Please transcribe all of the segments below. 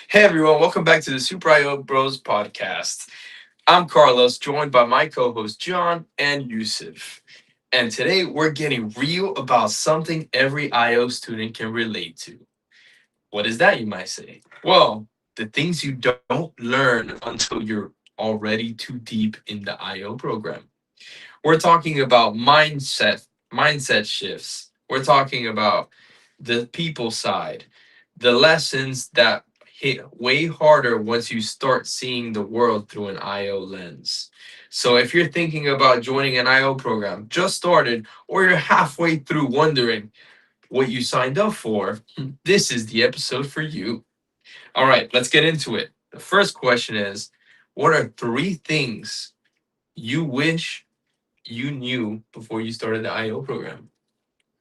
Hey everyone, welcome back to the Super IO Bros podcast. I'm Carlos, joined by my co hosts John and Yusuf. And today we're getting real about something every IO student can relate to. What is that, you might say? Well, the things you don't learn until you're already too deep in the IO program. We're talking about mindset shifts. We're talking about the people side, the lessons that hit way harder once you start seeing the world through an IO lens. So if you're thinking about joining an IO program, just started, or you're halfway through wondering what you signed up for, this is the episode for you. All right, let's get into it. The first question is, what are three things you wish you knew before you started the IO program?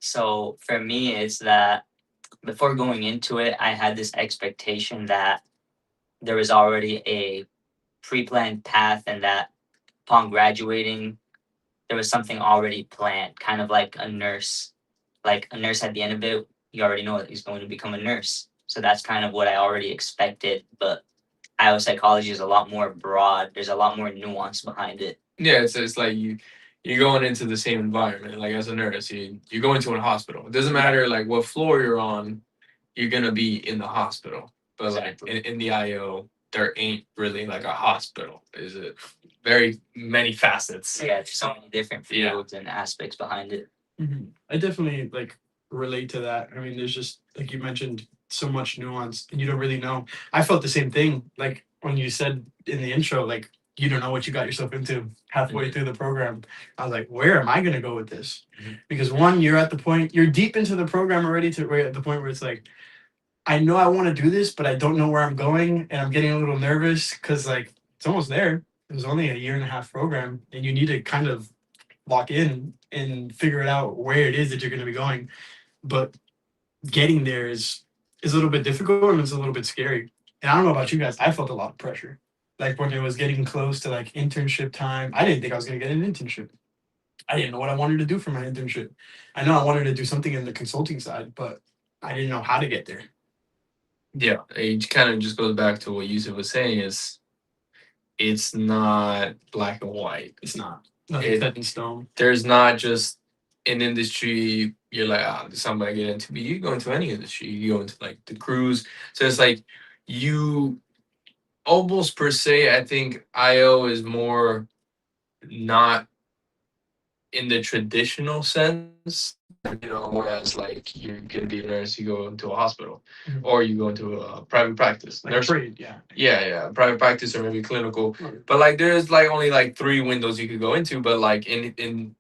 So for me, it's that before going into it, I had this expectation that there was already a pre planned path and that upon graduating, there was something already planned, kind of like a nurse. Like a nurse at the end of it, you already know that he's going to become a nurse. So that's kind of what I already expected. But IO psychology is a lot more broad, there's a lot more nuance behind it. Yeah, it's like you're going into the same environment. Like as a nurse, you go into a hospital. It doesn't matter like what floor you're on, you're gonna be in the hospital. But Exactly. like in the IO, there ain't really like a hospital. Is it very many facets? Yeah, there's so many different Yeah. fields and aspects behind it. I definitely like relate to that. I mean, there's just like you mentioned so much nuance, and you don't really know. I felt the same thing. Like when you said in the intro, like you don't know what you got yourself into halfway through the program. I was like, where am I gonna go with this? Mhm. Because one, you're at the point, you're deep into the program already. To we're at the point where it's like, I know I want to do this, but I don't know where I'm going, and I'm getting a little nervous because like it's almost there. It was only a year and a half program, and you need to kind of lock in and figure it out where it is that you're going to be going. But getting there is a little bit difficult and it's a little bit scary. And I don't know about you guys. I felt a lot of pressure. Like when it was getting close to like internship time, I didn't think I was going to get an internship. I didn't know what I wanted to do for my internship. I know I wanted to do something in the consulting side, but I didn't know how to get there. Yeah, it kind of just goes back to what Yusuf was saying is it's not black and white. It's not nothing It set in stone. there's not just an industry you're like, ah, this is something I get into. But you go into any industry, you go into like the cruise. So it's like you almost per se, I think IO is more not in the traditional sense, whereas like you're gonna be a nurse, you go into a hospital Mhm. or you go into a private practice. Like a Nurse, trade, yeah. yeah, private practice or maybe clinical. Right. But like there's like only like three windows you could go into, but like in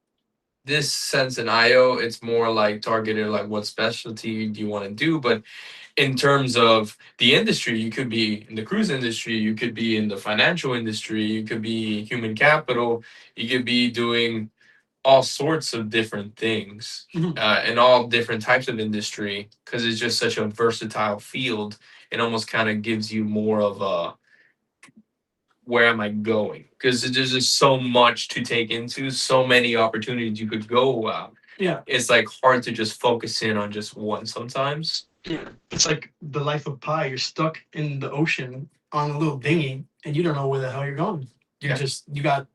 this sense in IO, it's more like targeted like what specialty do you want to do. But in terms of the industry, you could be in the cruise industry, you could be in the financial industry, you could be human capital, you could be doing all sorts of different things Mhm. in all different types of industry because it's just such a versatile field. It almost kind of gives you more of a where am I going? Because there's just so much to take into, so many opportunities you could go. Yeah. It's like hard to just focus in on just one sometimes. Yeah, it's like the life of Pi. You're stuck in the ocean on a little dinghy, and you don't know where the hell you're going. You Yeah. just you got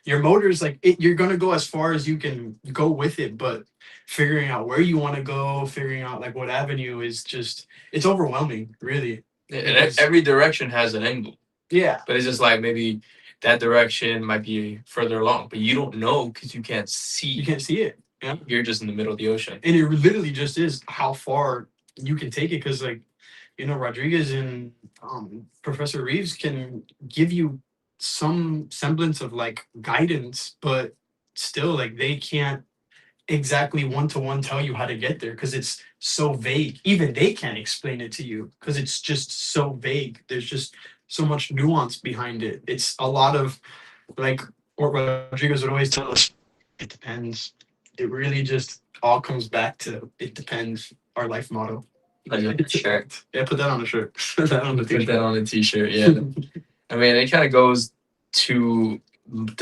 your motor's like it, you're gonna go as far as you can go with it, but figuring out where you want to go, figuring out like what avenue is just it's overwhelming, really. And Because every direction has an angle, yeah, but it's just like maybe that direction might be further along, but you don't know because you can't you see. can't see it. Yeah, You're just in the middle of the ocean. and it literally just is how far you can take it. Because like Rodriguez and Professor Reeves can give you some semblance of like guidance, but still, like they can't exactly one to one tell you how to get there because it's so vague. Even they can't explain it to you because it's just so vague. There's just so much nuance behind it. It's a lot of like what Rodriguez would always tell us. It depends. It really just all comes back to it depends. Our life motto. Put it on a shirt. Yeah, put that on a shirt. Put that on the Put that t-shirt. on a t-shirt. Yeah. I mean, it kind of goes to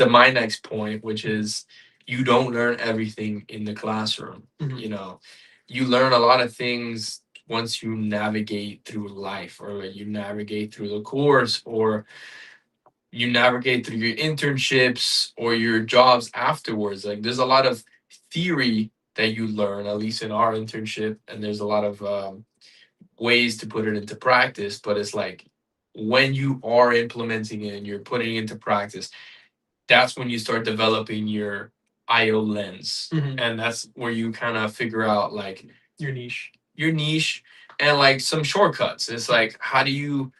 my next point, which is you don't learn everything in the classroom. Mhm. You know, you learn a lot of things once you navigate through life, or like you navigate through the course, or you navigate through your internships or your jobs afterwards. Like there's a lot of theory that you learn, at least in our internship, and there's a lot of ways to put it into practice. But it's like when you are implementing it and you're putting it into practice, that's when you start developing your IO lens. And that's where you kind of figure out like Your niche. your niche and like some shortcuts. It's like how do you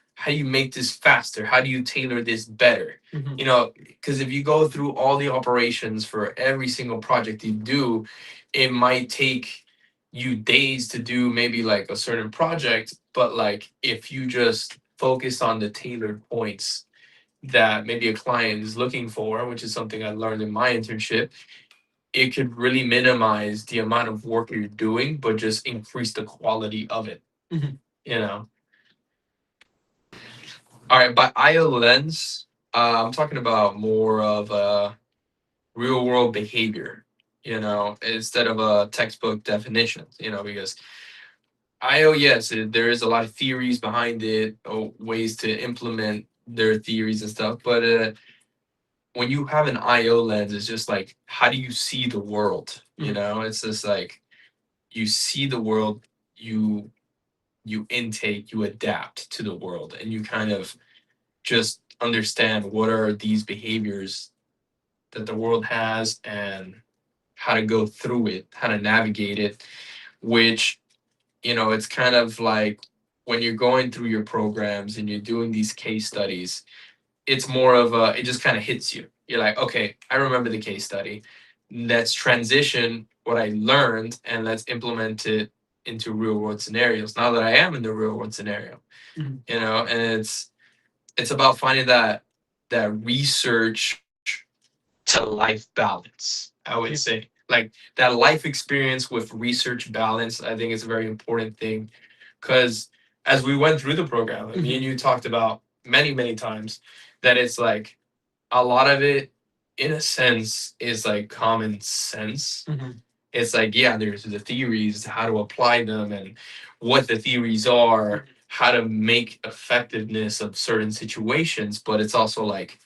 make this faster? How do you tailor this better? You know, because if you go through all the operations for every single project you do, it might take you days to do maybe like a certain project, but like if you just focus on the tailored points that maybe a client is looking for, which is something I learned in my internship, it could really minimize the amount of work you're doing, but just increase the quality of it. You know. All right, by IO lens, I'm talking about more of a real world behavior. You know, instead of a textbook definition. You know, because IO, yes, there is a lot of theories behind it, or ways to implement their theories and stuff, but when you have an IO lens, it's just like, how do you see the world? You know, it's just like you see the world, you you intake, you adapt to the world, and you kind of just understand what are these behaviors that the world has and how to go through it, how to navigate it, which, you know, it's kind of like when you're going through your programs and you're doing these case studies, it's more of a, it just kind of hits you. You're like, okay, I remember the case study. Let's transition what I learned and let's implement it into real world scenarios. Now that I am in the real world scenario, you know, and it's about finding that research to life balance. I would say like that life experience with research balance. I think is a very important thing because as we went through the program, me and you talked about many times that it's like a lot of it, in a sense, is like common sense. It's like, yeah, there's the theories, how to apply them, and what the theories are, how to make effectiveness of certain situations. But it's also like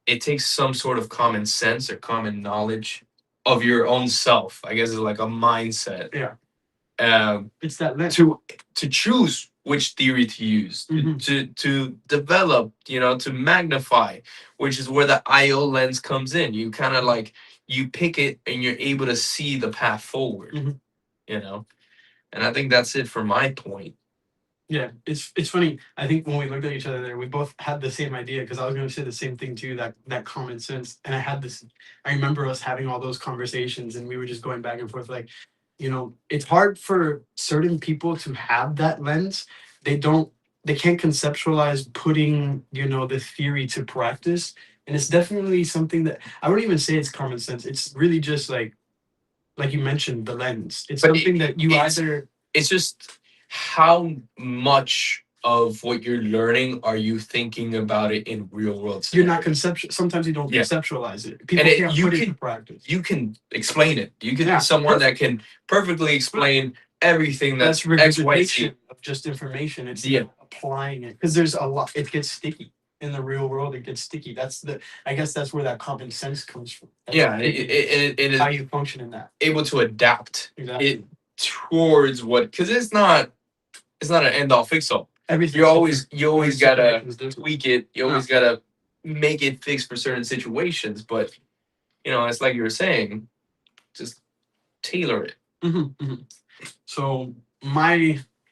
it takes some sort of common sense or common knowledge of your own self. I guess it's like a mindset. Yeah. It's that lens. To choose which theory to use, to develop, you know, to magnify, which is where the IO lens comes in. You kind of like you pick it and you're able to see the path forward. You know, and I think that's it for my point. Yeah, it's funny. I think when we looked at each other there, we both had the same idea because I was going to say the same thing too. That common sense, and I had this. I remember us having all those conversations, and we were just going back and forth. Like, you know, it's hard for certain people to have that lens. They don't. They can't conceptualize putting, you know, the theory to practice, and it's definitely something that I wouldn't even say it's common sense. It's really just like you mentioned, the lens. It's But something that you either. It's just how much of what you're learning are you thinking about it in real world You're scenarios? not conceptual. Sometimes you don't conceptualize it. People And can't you put it can to practice. you can explain it. You can Yeah. be someone that can perfectly explain everything That's that's X, Y, Z. regurgitation of just information. It's not applying it because there's a lot. It gets sticky in the real world. It gets sticky. That's the. I guess that's where that common sense comes from. That's Yeah, it is how you function in that. able to adapt Exactly. it towards what, because it's not an end all fix all. Everything. You always gotta situations different. tweak it. You always gotta make it fix for certain situations. But you know, it's like you were saying, just tailor it. So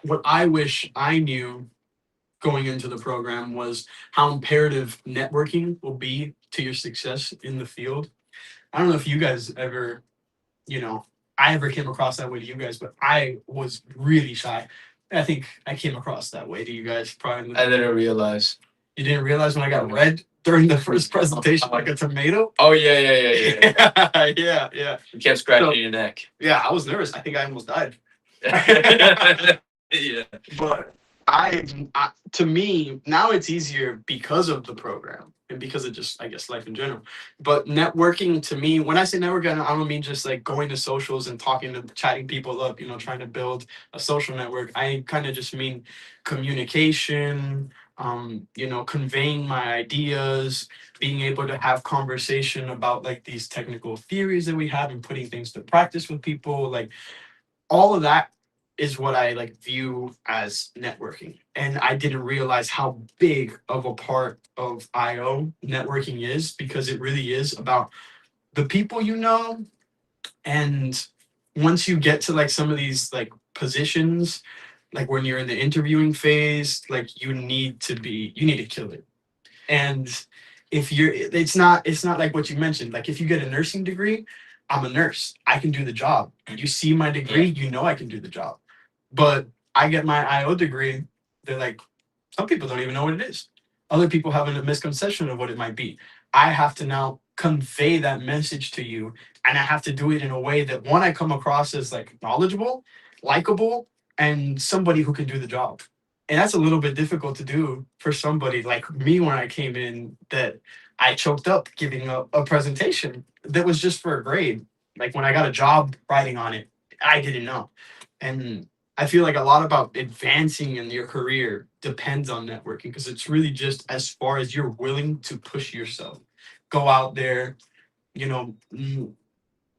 what I wish I knew going into the program was how imperative networking will be to your success in the field. I don't know if you guys ever, you know, I ever came across that way to you guys, but I was really shy. I think I came across that way to you guys probably. I didn't realize. You didn't realize when I got red during the first presentation like a tomato? Oh yeah. Yeah. You kept scratching your neck. Yeah, I was nervous. I think I almost died. Yeah. But I to me now it's easier because of the program and because of just I guess life in general. But networking to me, when I say networking, I don't mean just like going to socials and talking to chatting people up, trying to build a social network. I kind of just mean communication, conveying my ideas, being able to have conversation about like these technical theories that we have and putting things to practice with people. Like all of that is what I like view as networking. And I didn't realize how big of a part of IO networking is because it really is about the people you know. And once you get to like some of these like positions, like when you're in the interviewing phase, like you need to kill it. And if you're it's not like what you mentioned. Like if you get a nursing degree, I'm a nurse, I can do the job. You see my degree, Yeah. you know I can do the job. But I get my IO degree, they're like, some people don't even know what it is. Other people have a misconception of what it might be. I have to now convey that message to you, and I have to do it in a way that one, I come across as like knowledgeable, likable, and somebody who can do the job. And that's a little bit difficult to do for somebody like me when I came in, that I choked up giving a presentation that was just for a grade. Like when I got a job writing on it, I didn't know. And I feel like a lot about advancing in your career depends on networking because it's really just as far as you're willing to push yourself. Go out there, you know,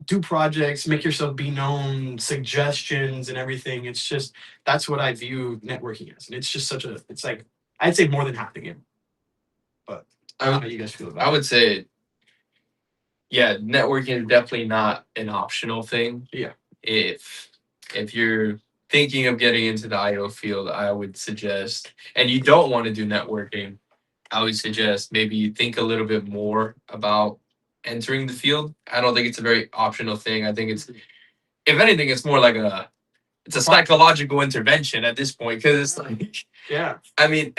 do projects, make yourself be known, suggestions and everything. It's just that's what I view networking as. And it's just it's like I'd say more than half the game. But I I don't know how would you guys feel I about it. would say, yeah, networking is definitely not an optional thing. Yeah. If you're thinking of getting into the IO field, I would suggest, and you don't want to do networking, I would suggest maybe you think a little bit more about entering the field. I don't think it's a very optional thing. I think it's, if anything, it's more like it's a psychological intervention at this point because it's like, Yeah. I mean,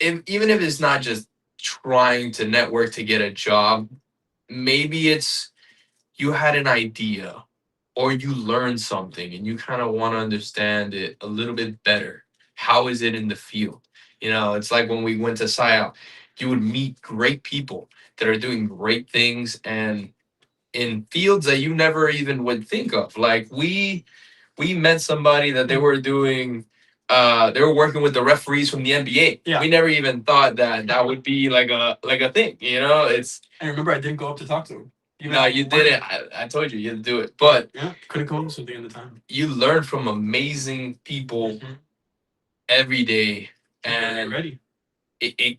even if it's not just trying to network to get a job, maybe it's you had an idea or you learned something and you kind of want to understand it a little bit better. How is it in the field? It's like when we went to SciOp, you would meet great people that are doing great things and in fields that you never even would think of. Like we met somebody that they were working with the referees from the NBA. Yeah. We never even thought that that would be like a thing, it's And remember, I didn't go up to talk to him. no, you did it. I told you you'd do it. But Yeah, couldn't come up with something at the time. you learn from amazing people Mhm. every day. You gotta get And ready.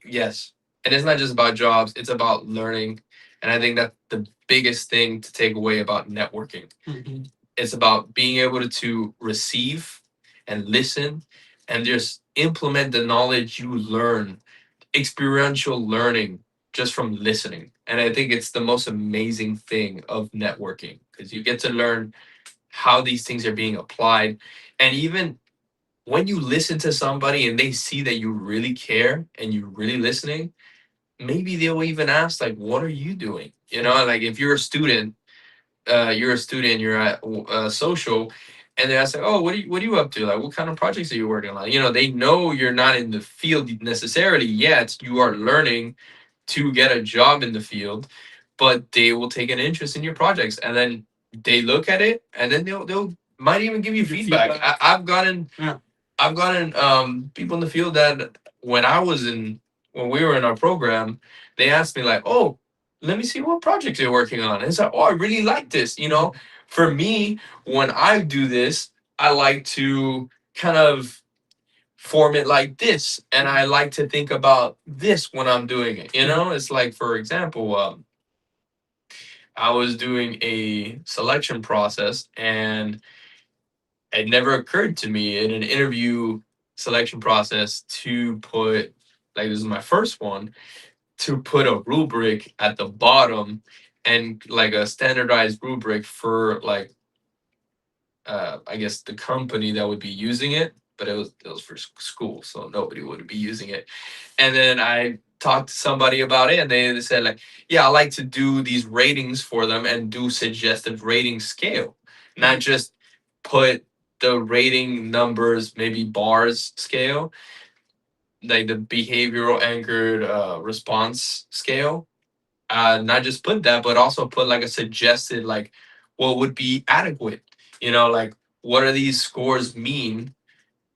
yes. And it's not just about jobs, it's about learning. And I think that's the biggest thing to take away about networking. Mhm. It's about being able to receive and listen and just implement the knowledge you learn, experiential learning just from listening. And I think it's the most amazing thing of networking because you get to learn how these things are being applied. And even when you listen to somebody and they see that you really care and you're really listening, maybe they'll even ask, like, what are you doing? Like if you're a student, you're at social, and they're asking, "Oh, what are you up to? Like, what kind of projects are you working on?" They know you're not in the field necessarily yet. You are learning to get a job in the field, but they will take an interest in your projects, and then they look at it, and then they'll might even give you Give you feedback. feedback. Yeah. I've gotten people in the field that when we were in our program, they asked me like, "Oh, let me see what project you're working on." And it's like, "Oh, I really like this." For me, when I do this, I like to kind of form it like this, and I like to think about this when I'm doing it. It's like, for example, I was doing a selection process, and it never occurred to me in an interview selection process to put, like, this is my first one, to put a rubric at the bottom and like a standardized rubric for like I guess the company that would be using it, but it was for school, so nobody would be using it. And then I talked to somebody about it, and they said like, yeah, I like to do these ratings for them and do suggested rating scale, not just put the rating numbers, maybe bars scale, like the behavioral anchored response scale. Not just put that, but also put like a suggested like what would be adequate. Like what are these scores mean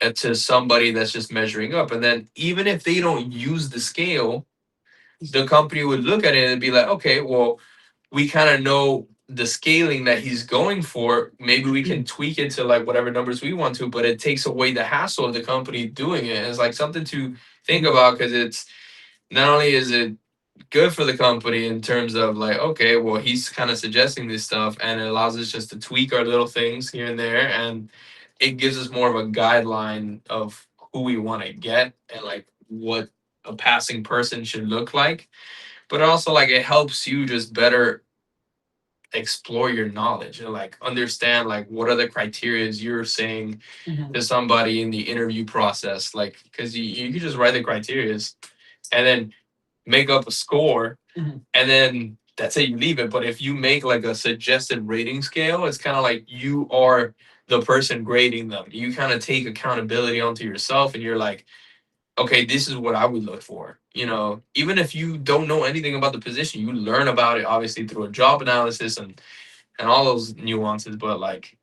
to somebody that's just measuring up, and then even if they don't use the scale, the company would look at it and be like, okay, well, we kind of know the scaling that he's going for. Maybe we can tweak it to like whatever numbers we want to, but it takes away the hassle of the company doing it. And it's like something to think about because it's not only is it good for the company in terms of like, okay, well, he's kind of suggesting this stuff and it allows us just to tweak our little things here and there. And it gives us more of a guideline of who we want to get and like what a passing person should look like. But also, like, it helps you just better explore your knowledge and like understand like what are the criteria you're saying to somebody in the interview process, like because you can just write the criteria and then make up a score and then that's it, you leave it. But if you make like a suggested rating scale, it's kind of like you are the person grading them. You kind of take accountability onto yourself and you're like, okay, this is what I would look for. Even if you don't know anything about the position, you learn about it obviously through a job analysis and all those nuances, but like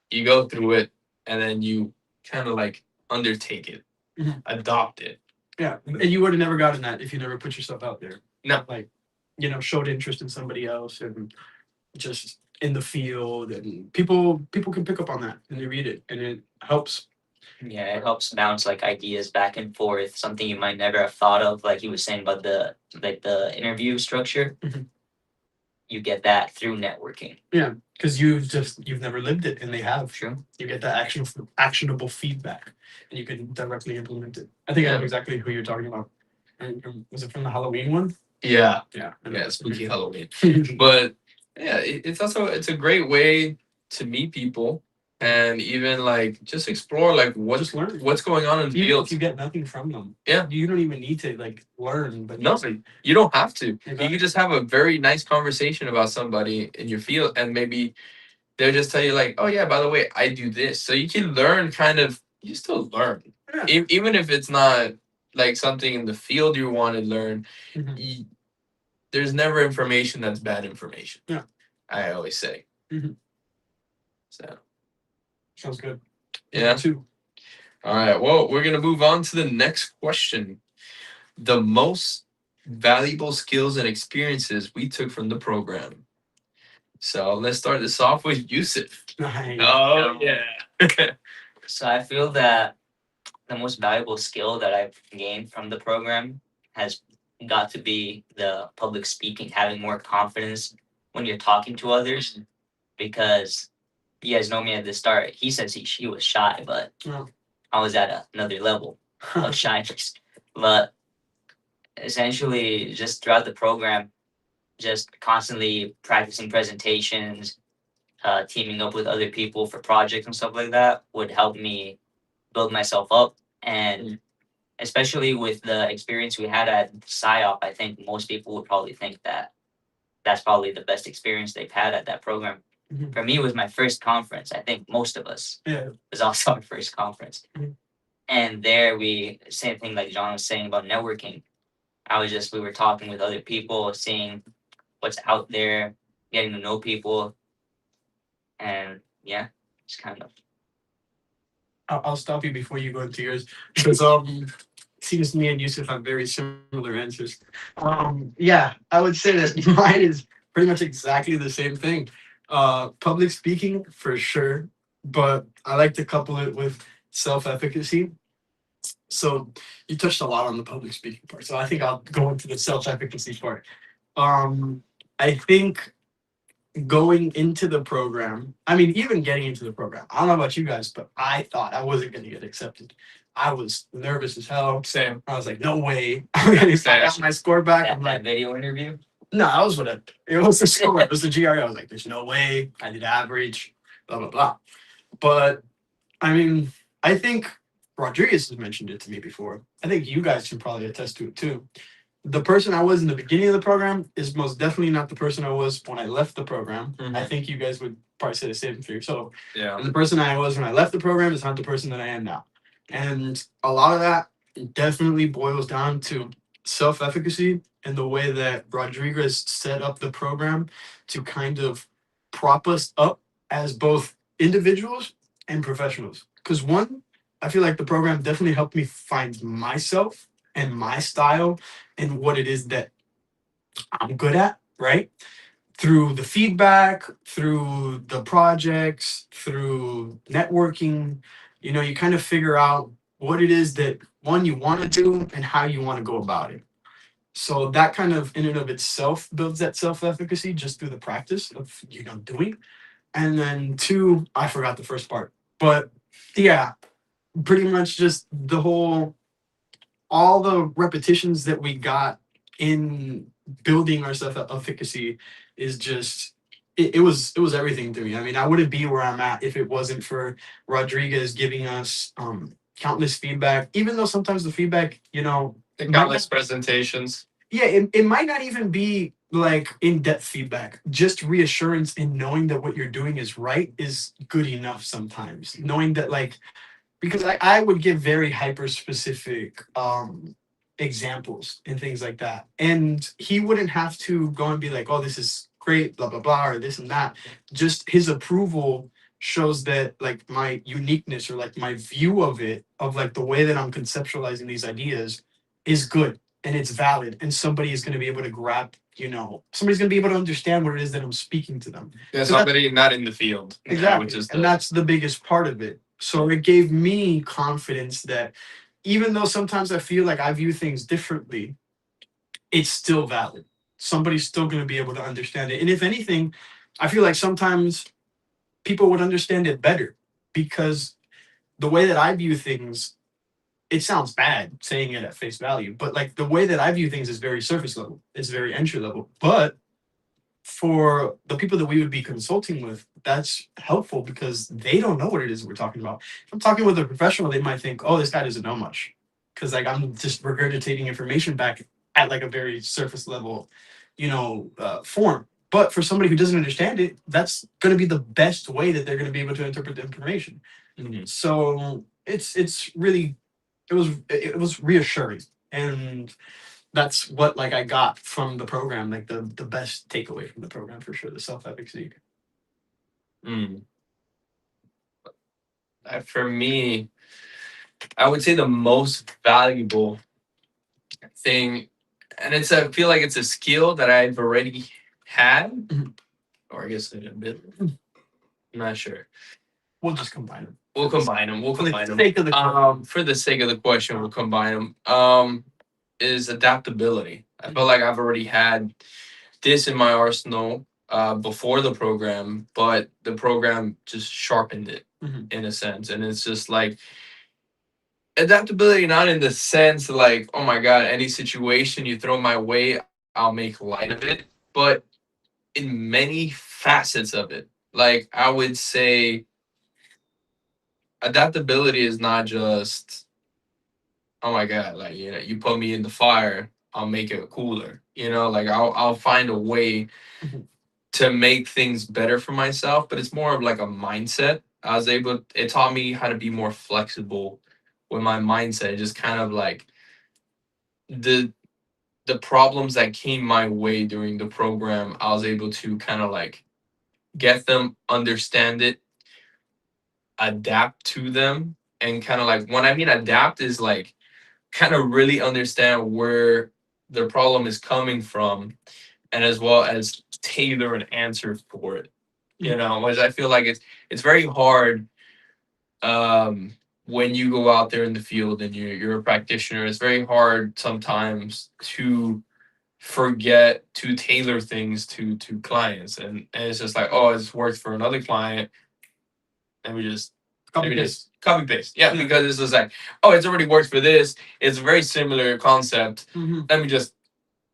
you go through it and then you kind of like undertake it, adopt it. Yeah, and you would have never gotten that if you never put yourself out there. No. Like, showed interest in somebody else and just in the field, and people can pick up on that and they read it, and it helps. Yeah, it helps bounce like ideas back and forth, something you might never have thought of, like you were saying about the interview structure. You get that through networking. Yeah, because you've never lived it, and they have. True. You get that actionable feedback, and you can directly implement it. I think I know exactly who you're talking about. And was it from the Halloween one? Yeah. Yeah. Spooky Halloween. But yeah, it's a great way to meet people and even like just explore like Just learn. what's going on in the Even field. if you get nothing from them. Yeah. You don't even need to like learn, but Nothing. You don't have to. Exactly. You can just have a very nice conversation about somebody in your field and maybe they'll just tell you like, oh yeah, by the way, I do this. So you can learn kind of, you still learn. Yeah. Even if it's not like something in the field you want to learn, there's never information that's bad information. Yeah. I always say. So. Sounds good. Yeah. Two. All right. Well, we're going to move on to the next question. The most valuable skills and experiences we took from the program. So let's start this off with Yusuf. Nice. Oh, yeah. So I feel that the most valuable skill that I've gained from the program has got to be the public speaking, having more confidence when you're talking to others. Because you guys know me at the start. He says she was shy, but I was at another level of shyness. But essentially, just throughout the program, just constantly practicing presentations, teaming up with other people for projects and stuff like that would help me build myself up. And especially with the experience we had at PSYOP, I think most people would probably think that that's probably the best experience they've had at that program. For me, it was my first conference. I think most of us. Yeah. It was also our first conference. And there same thing like John was saying about networking. We were talking with other people, seeing what's out there, getting to know people. And yeah, it's kind of. I'll stop you before you go into yours because seems to me and Yusuf have very similar answers. Yeah, I would say that mine is pretty much exactly the same thing. Public speaking for sure, but I like to couple it with self-efficacy. So you touched a lot on the public speaking part, so I think I'll go into the self-efficacy part. I think going into the program, I mean, even getting into the program, I don't know about you guys, but I thought I wasn't going to get accepted. I was nervous as hell. Same. I was like, no way. I got my score back. I'm like, that video interview? No, I was whatever. It was the score. It was the GRE. I was like, there's no way. I did average, blah, blah, blah. But I mean, I think Rodriguez has mentioned it to me before. I think you guys can probably attest to it too. the person I was in the beginning of the program is most definitely not the person I was when I left the program. I think you guys would probably say the same for yourself. Yeah. And the person I was when I left the program is not the person that I am now. And a lot of that definitely boils down to self efficacy and the way that Rodriguez set up the program to kind of prop us up as both individuals and professionals. Because one, I feel like the program definitely helped me find myself and my style and what it is that I'm good at, right? Through the feedback, through the projects, through networking, you kind of figure out what it is that one you want to do and how you want to go about it. So that kind of in and of itself builds that self-efficacy just through the practice of doing. And then two, I forgot the first part. But yeah, pretty much just the whole all the repetitions that we got in building our self efficacy is just it was everything to me. I mean, I wouldn't be where I'm at if it wasn't for Rodriguez giving us countless feedback. Even though sometimes the feedback, The might countless not, presentations. yeah, it might not even be like in-depth feedback. Just reassurance in knowing that what you're doing is right is good enough sometimes. Knowing that like because I would give very hyper specific examples and things like that. And he wouldn't have to go and be like, oh, this is great, blah, blah, blah, or this and that. Just his approval shows that like my uniqueness or like my view of it, of like the way that I'm conceptualizing these ideas is good and it's valid. And somebody is going to be able to grab, somebody's going to be able to understand what it is that I'm speaking to them. Yeah, So that's somebody not in the field. Yeah, which exactly. is And that's the biggest part of it. So it gave me confidence that even though sometimes I feel like I view things differently, it's still valid. Somebody's still going to be able to understand it. And if anything, I feel like sometimes people would understand it better because the way that I view things, it sounds bad saying it at face value, but like the way that I view things is very surface level, it's very entry level. But for the people that we would be consulting with, that's helpful because they don't know what it is we're talking about. If I'm talking with a professional, they might think, oh, this guy doesn't know much. Because like I'm just regurgitating information back at like a very surface level, form. But for somebody who doesn't understand it, that's going to be the best way that they're going to be able to interpret the information. So it's really it was reassuring, and that's what like I got from the program, like the best takeaway from the program for sure, the self efficacy. Mm. For me, I would say the most valuable thing, and I feel like it's a skill that I've already had, Mhm. or I guess a bit. I'm not sure. We'll just combine them. We'll combine them. We'll For the combine them. sake of the For the sake of the question, we'll combine them. Is adaptability. I feel Mhm. like I've already had this in my arsenal before the program, but the program just sharpened it Mhm. in a sense, and it's just like adaptability, not in the sense like, oh my god, any situation you throw my way, I'll make light of it, but in many facets of it. Like I would say adaptability is not just, oh my god, like you put me in the fire, I'll make it cooler. Like I'll find a way Mhm. to make things better for myself, but it's more of like a mindset. It taught me how to be more flexible with my mindset, just kind of like the the problems that came my way during the program, I was able to kind of like get them, understand it, adapt to them, and kind of like when I mean adapt is like kind of really understand where the problem is coming from, and as well as tailor an answer for it. Which I feel like it's very hard um, when you go out there in the field and you're a practitioner. It's very hard sometimes to forget to tailor things to clients, and it's just like, oh, it's worked for another client, let me just Copy paste. copy paste. Yeah, Yeah. because it's just like, oh, it's already worked for this. It's a very similar concept. Mhm. Let me just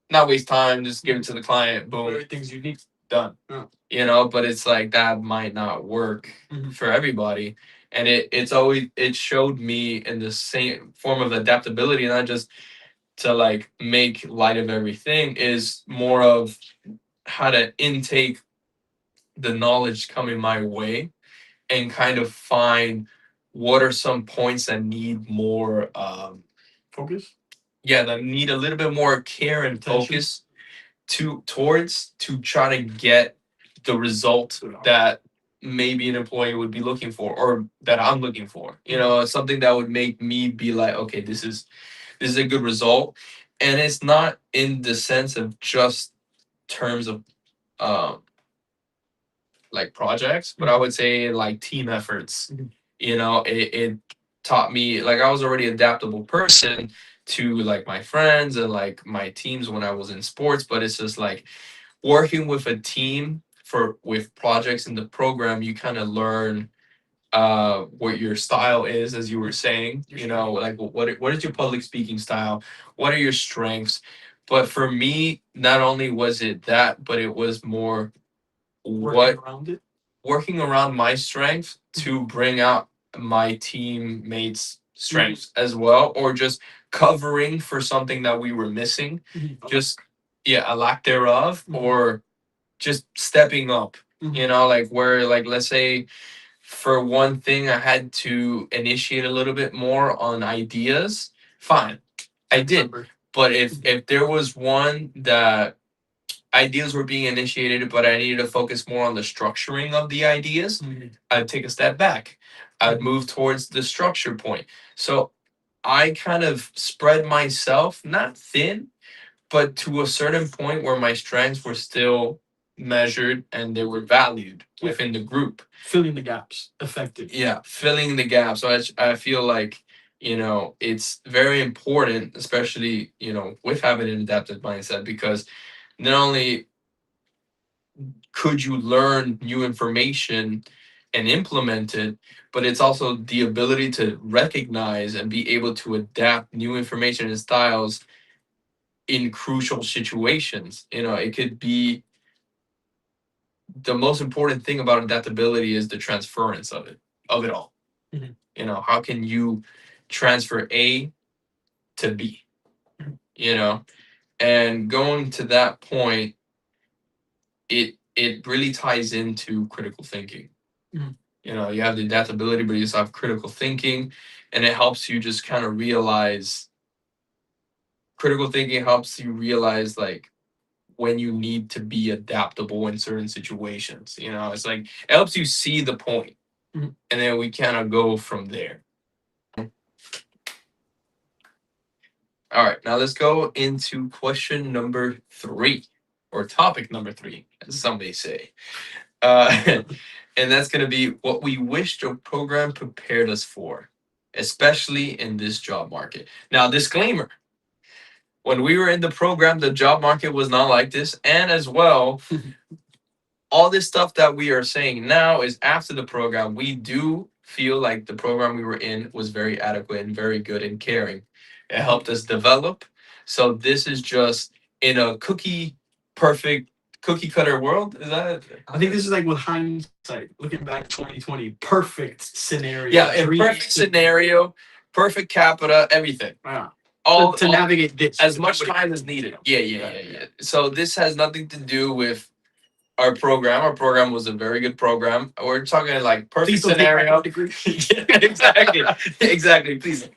not waste time, just give it to the client, boom, Everything's unique. done. Yeah. But it's like that might not work Mhm. for everybody. And it showed me in the same form of adaptability, not just to like make light of everything is more of how to intake the knowledge coming my way and kind of find what are some points that need more Focus, yeah, that need a little bit more care and attention. focus to try to get the result that maybe an employee would be looking for or that I'm looking for. You know, something that would make me be like, okay, this is a good result. And it's not in the sense of just terms of um like projects, but I would say like team efforts. You know, it taught me like I was already adaptable person to like my friends and like my teams when I was in sports, but it's just like working with a team for with projects in the program, you kind of learn what your style is, as you were saying. You know, like what is your public speaking style? What are your strengths? But for me, not only was it that, but it was more Working what around it. working around my strength to bring out my teammates' strengths as well, or just covering for something that we were missing, just yeah, a lack thereof, or just stepping up. You know, like where like let's say for one thing I had to initiate a little bit more on ideas, fine. I did. But if there was one that ideas were being initiated, but I needed to focus more on the structuring of the ideas, I'd take a step back. I'd move towards the structure point. So I kind of spread myself, not thin, but to a certain point where my strengths were still measured and they were valued within the group. Filling the gaps, effective. Yeah, filling the gap. So I feel like, you know, it's very important, especially, you know, with having an adaptive mindset, because not only could you learn new information and implement it, but it's also the ability to recognize and be able to adapt new information and styles in crucial situations. You know, it could be the most important thing about adaptability is the transference of it all. You know, how can you transfer A to B? You know, and going to that point, it really ties into critical thinking. You know, you have the adaptability, but you also have critical thinking, and it helps you just kind of realize. Critical thinking helps you realize like when you need to be adaptable in certain situations. You know, it's like it helps you see the point, and then we kind of go from there. All right, now let's go into question number 3, or topic number 3, as some may say. And that's going to be what we wish the program prepared us for, especially in this job market. Now, disclaimer, when we were in the program, the job market was not like this. And as well, all this stuff that we are saying now is after the program. We do feel like the program we were in was very adequate and very good and caring. It helped us develop. So this is just in a perfect cookie cutter world. Is that? I think this is like with hindsight, looking back 2020, perfect scenario. Yeah, a perfect scenario, perfect capita, everything. Yeah. All to navigate this as much time as needed. Yeah. So this has nothing to do with our program. Our program was a very good program. We're talking like perfect scenario. Yeah, exactly, exactly. Please.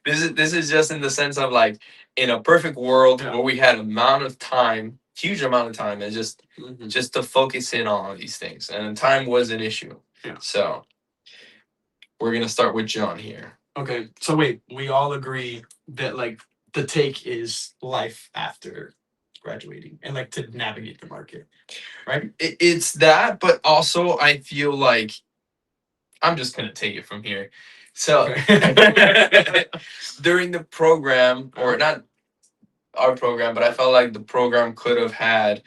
This is just in the sense of like in a perfect world where we had amount of time, huge amount of time, and just to focus in on all these things, and time was an issue. Yeah. So we're gonna start with John here. Okay, so wait, we all agree that like the take is life after graduating and like to navigate the market, right? It's that, but also I feel like I'm just gonna take it from here. So during the program, or not our program, but I felt like the program could have had.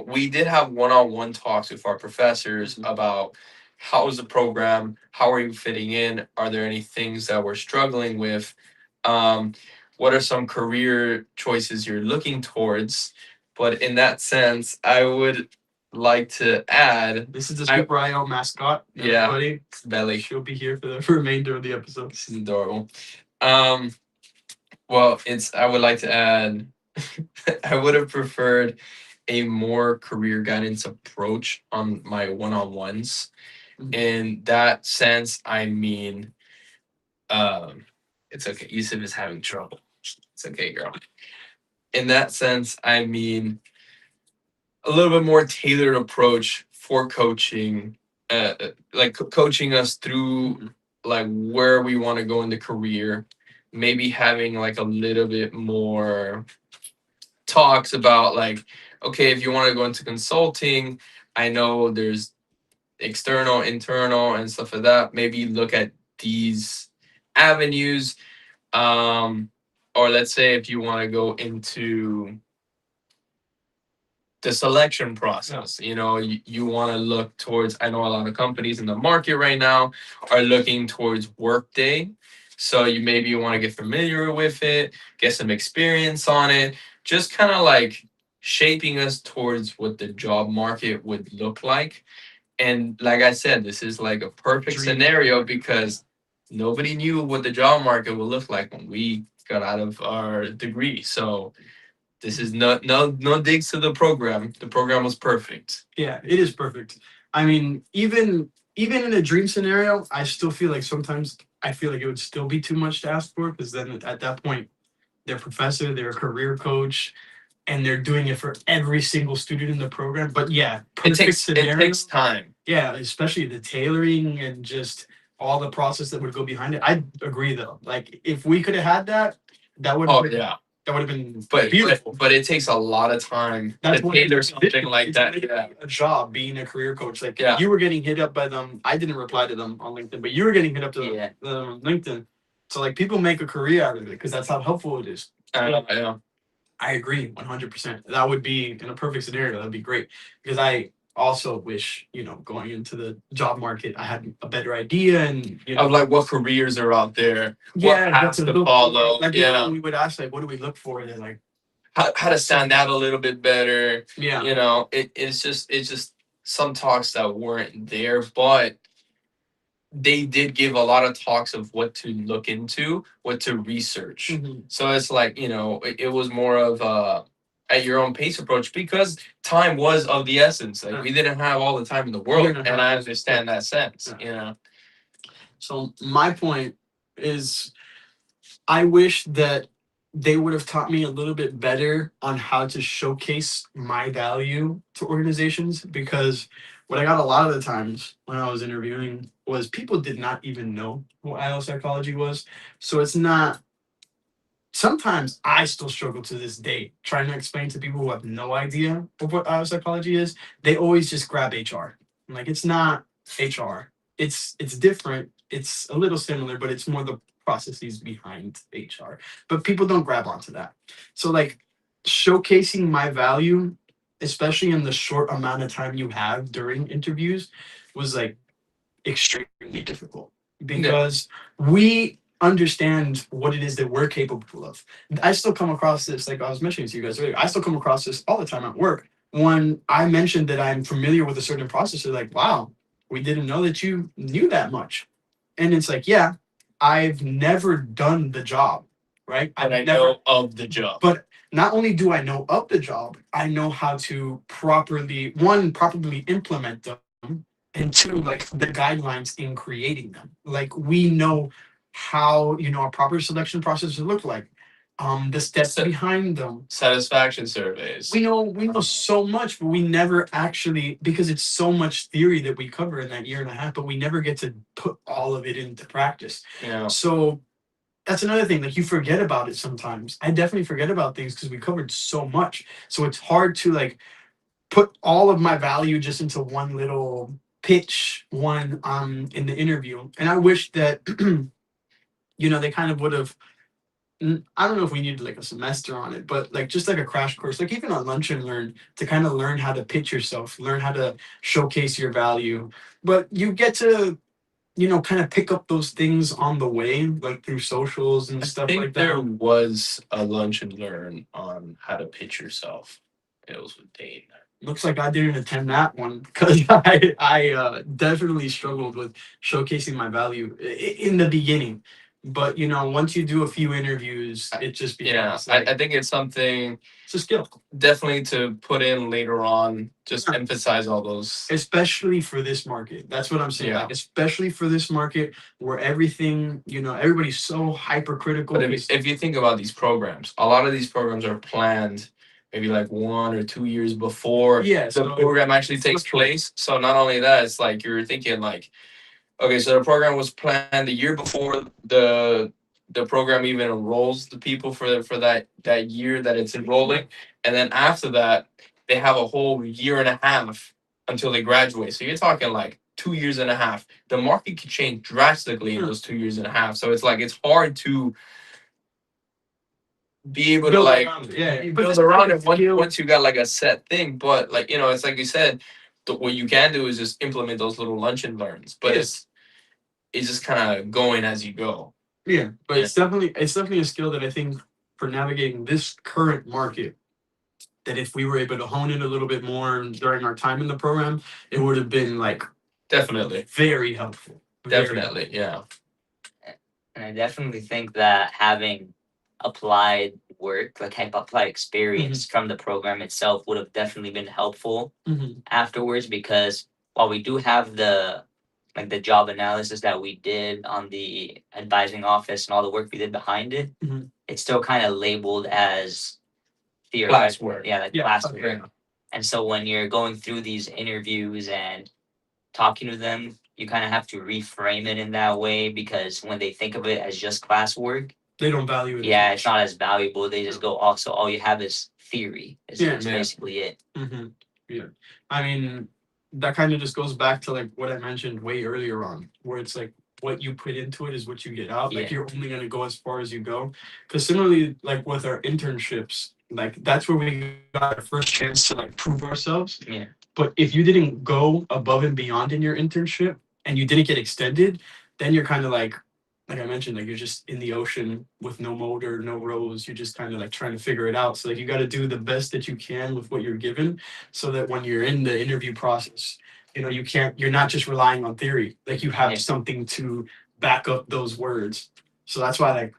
We did have one-on-one talks with our professors about how is the program, how are you fitting in, are there any things that we're struggling with, um, what are some career choices you're looking towards. But in that sense, I would like to add, this is the Super IO mascot. Yeah, Everybody. it's Belly. She'll be here for the remainder of the episode. She's adorable. Um, Well, it's I would like to add I would have preferred a more career guidance approach on my one-on-ones. In that sense, I mean, um, it's okay. Yusuf is having trouble. It's okay, girl. In that sense, I mean a little bit more tailored approach for coaching, like coaching us through like where we want to go in the career. Maybe having like a little bit more talks about like, okay, if you want to go into consulting, I know there's external, internal, and stuff like that. Maybe look at these avenues. Um, or let's say if you want to go into the selection process, you want to look towards, I know a lot of companies in the market right now are looking towards Workday. So you maybe want to get familiar with it, get some experience on it, just kind of like shaping us towards what the job market would look like. And like I said, this is like a perfect scenario because nobody knew what the job market would look like when we got out of our degree. So this is no digs to the program. The program was perfect. Yeah, it is perfect. I mean, even in a dream scenario, I still feel like sometimes I feel like it would still be too much to ask for because then at that point they're professor, they're a career coach, and they're doing it for every single student in the program. But yeah, perfect scenario. It takes time. Yeah, especially the tailoring and just all the process that would go behind it. I agree though. Like if we could have had that, that would Oh yeah. that would have been But beautiful. but it takes a lot of time That's to what tailor it's something like it's that. literally Yeah. a job being a career coach. Like Yeah. you were getting hit up by them. I didn't reply to them on LinkedIn, but you were getting hit up to Yeah. them on LinkedIn. So like people make a career out of it because that's how helpful it is. Yeah. I agree 100%. That would be in a perfect scenario. That'd be great because I also wish, going into the job market, I had a better idea and, Of like what careers are out there, what yeah, paths to to look follow. for. Like, Yeah. we would ask, like, what do we look for? And they're like, How to stand out a little bit better. yeah, It's just some talks that weren't there, but they did give a lot of talks of what to look into, what to research. So it's like, it was more of a at your own pace approach because time was of the essence. Like we didn't have all the time in the world, and I understand that sense. So my point is I wish that they would have taught me a little bit better on how to showcase my value to organizations because what I got a lot of the times when I was interviewing was people did not even know what IO psychology was. So it's not sometimes I still struggle to this day trying to explain to people who have no idea of what psychology is. They always just grab HR. I'm like, it's not HR. It's different. It's a little similar, but it's more the processes behind HR. But people don't grab onto that. So like showcasing my value, especially in the short amount of time you have during interviews, was like extremely difficult because we understand what it is that we're capable of. I still come across this, like I was mentioning to you guys earlier, I still come across this all the time at work. When I mentioned that I'm familiar with a certain process, they're like, wow, we didn't know that you knew that much. And it's like, yeah, I've never done the job, right? But I never know of the job. But not only do I know of the job, I know how to properly implement them, and two, like the guidelines in creating them. Like we know how a proper selection process would look like, the steps behind them. Satisfaction surveys. We know so much, but we never actually because it's so much theory that we cover in that year and a half, but we never get to put all of it into practice. Yeah. So that's another thing. Like you forget about it sometimes. I definitely forget about things because we covered so much. So it's hard to like put all of my value just into one little pitch, one in the interview. And I wish that they kind of would have. I don't know if we needed like a semester on it, but like just like a crash course, like even on Lunch and Learn, to kind of learn how to pitch yourself, learn how to showcase your value. But you get to kind of pick up those things on the way, like through socials and stuff like that. There was a Lunch and Learn on how to pitch yourself. It was with Dane. Looks like I didn't attend that one because I definitely struggled with showcasing my value in the beginning But once you do a few interviews, it just Yeah, becomes like I think it's something it's a skill. definitely to put in later on. Just emphasize all those. Especially for this market. That's what I'm saying. Yeah. Like, especially for this market where everything, everybody's so hypercritical. But if you think about these programs, a lot of these programs are planned maybe like 1 or 2 years before the program actually takes place. So not only that, it's like you're thinking like, okay, so the program was planned the year before the program even enrolls the people for that year that it's enrolling, and then after that they have a whole year and a half until they graduate. So you're talking like 2 years and a half. The market could change drastically in those 2 years and a half. So it's like it's hard to be able to like build around it once you got like a set thing. But like it's like you said, what you can do is just implement those little lunch and learns. But it's just kind of going as you go. Yeah, but it's definitely a skill that I think for navigating this current market, that if we were able to hone it a little bit more during our time in the program, it would have been like Definitely, very helpful. definitely, yeah. And I definitely think that having applied work, like have applied experience from the program itself, would have definitely been helpful afterwards. Because while we do have the job analysis that we did on the advising office and all the work we did behind it, it's still kind of labeled as theoretical. Classwork. Yeah, like classwork. And so when you're going through these interviews and talking to them, you kind of have to reframe it in that way, because when they think of it as just classwork, They don't value it. yeah, it's not as valuable. They just go, also, all you have is theory. Is Yeah. basically it. Yeah, I mean, that kind of just goes back to like what I mentioned way earlier on, where it's like what you put into it is what you get out. Like, Yeah. you're only gonna go as far as you go. Because similarly, like with our internships, like that's where we got our first chance to like prove ourselves. Yeah. But if you didn't go above and beyond in your internship and you didn't get extended, then you're kind of like I mentioned, like you're just in the ocean with no motor, no rows. You're just kind of like trying to figure it out. So like you got to do the best that you can with what you're given, so that when you're in the interview process, you're not just relying on theory. Like, you have something to back up those words. So that's why, like,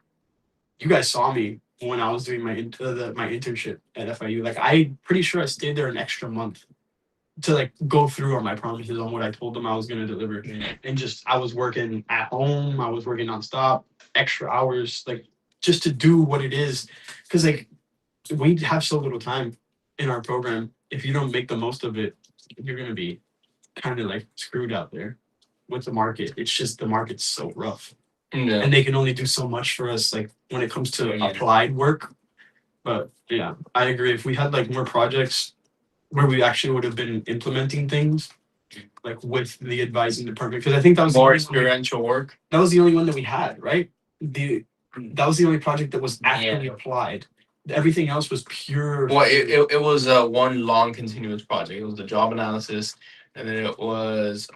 you guys saw me when I was doing my my internship at FIU. Like, I'm pretty sure I stayed there an extra month to like go through on my promises on what I told them I was going to deliver. And just, I was working at home, I was working nonstop, extra hours, like just to do what it is. Because like we have so little time in our program. If you don't make the most of it, you're going to be kind of like screwed out there with the market. It's just the market's so rough. Yeah. And they can only do so much for us, like when it comes to applied work. But yeah, I agree. If we had like more projects where we actually would have been implementing things, like with the advising department, because I think that was More experiential work. That was the only one that we had, right? That was the only project that was actually applied. Everything else was pure. Well, it was one long continuous project. It was the job analysis, and then it was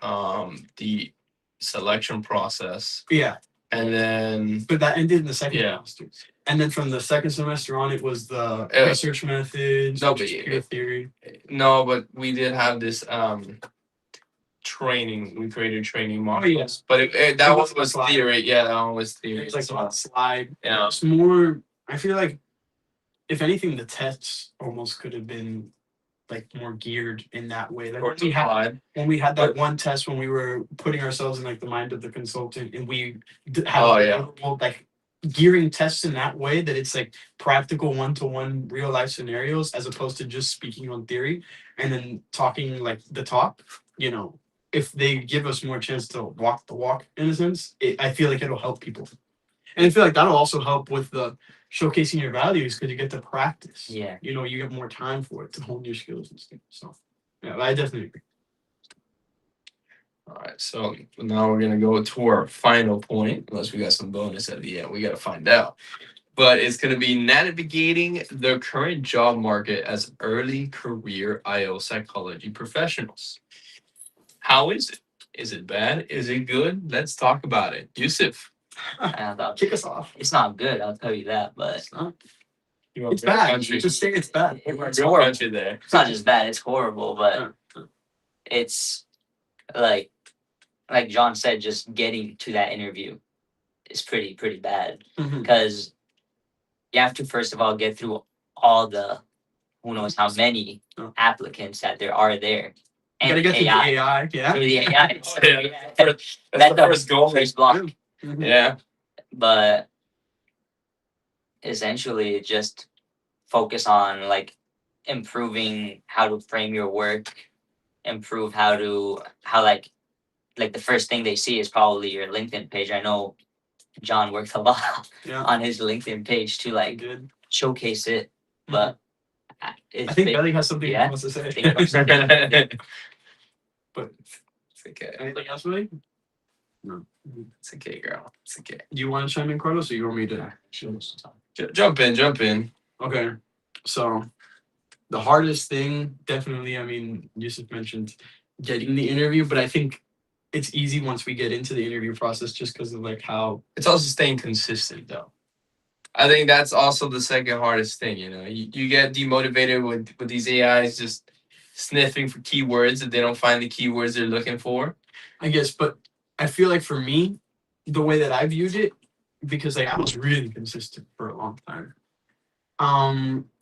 the selection process. Yeah. And then, but that ended in the second semester. And then from the second semester on, it was the research methods, pure theory. No, but we did have this training. We created training modules, but that one was theory. Yeah, that one was theory. It's like a slide. Yeah. It's more. I feel like, if anything, the tests almost could have been like more geared in that way. Like when we had that one test when we were putting ourselves in like the mind of the consultant, and we had like gearing tests in that way, that it's like practical one-to-one real life scenarios, as opposed to just speaking on theory and then talking like the talk. If they give us more chance to walk the walk, in a sense, I feel like it'll help people. And I feel like that'll also help with the showcasing your values, because you get to practice. Yeah. You get more time for it to hone your skills and stuff. So yeah, I definitely agree. All right, so now we're gonna go to our final point, unless we got some bonus at the end. We gotta find out. But it's gonna be navigating the current job market as early career IO psychology professionals. How is it? Is it bad? Is it good? Let's talk about it. Yusuf. Kick us off. It's not good, I'll tell you that, but it's bad. Just say it's bad. It's horrible. There. It's not just bad, it's horrible, but it's like John said, just getting to that interview is pretty bad Mhm. because you have to first of all get through all the who knows how many Oh. applicants that there are there, You gotta and get through the AI AI, yeah. through the AI. Oh, yeah, that's That's the first goal. first block. Mhm. Yeah. But essentially, just focus on like improving how to frame your work, improve how like the first thing they see is probably your LinkedIn page. I know John works a lot Yeah. on his LinkedIn page to like Good. showcase it, Mhm. but I it's think Belly has something he yeah. wants to say. I think that's- But It's okay. anything else, Belly? No. It's okay, girl. It's okay. Do you want to chime in, Carlos, or you want me to? Jump in, jump in. Okay. So the hardest thing, definitely, I mean, Yusuf mentioned getting the interview, but I think it's easy once we get into the interview process just because of like how. It's also staying consistent, though. I think that's also the second hardest thing. You get demotivated with these AIs just sniffing for keywords that they don't find the keywords they're looking for. I guess, but I feel like for me, the way that I viewed it, because like I was really consistent for a long time.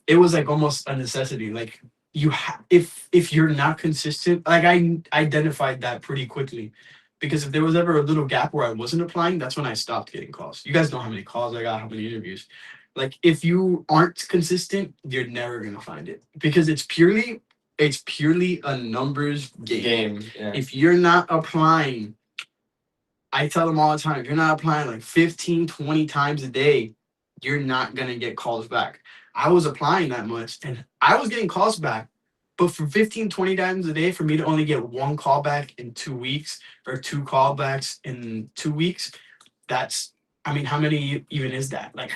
It was like almost a necessity. Like if you're not consistent, like I identified that pretty quickly, because if there was ever a little gap where I wasn't applying, that's when I stopped getting calls. You guys know how many calls I got, how many interviews. Like if you aren't consistent, you're never gonna find it because it's purely a numbers game. Yeah. If you're not applying, I tell them all the time, if you're not applying like 15, 20 times a day, you're not going to get calls back. I was applying that much and I was getting calls back. But for 15, 20 times a day, for me to only get one call back in 2 weeks or two callbacks in 2 weeks, that's, I mean, how many even is that? Like,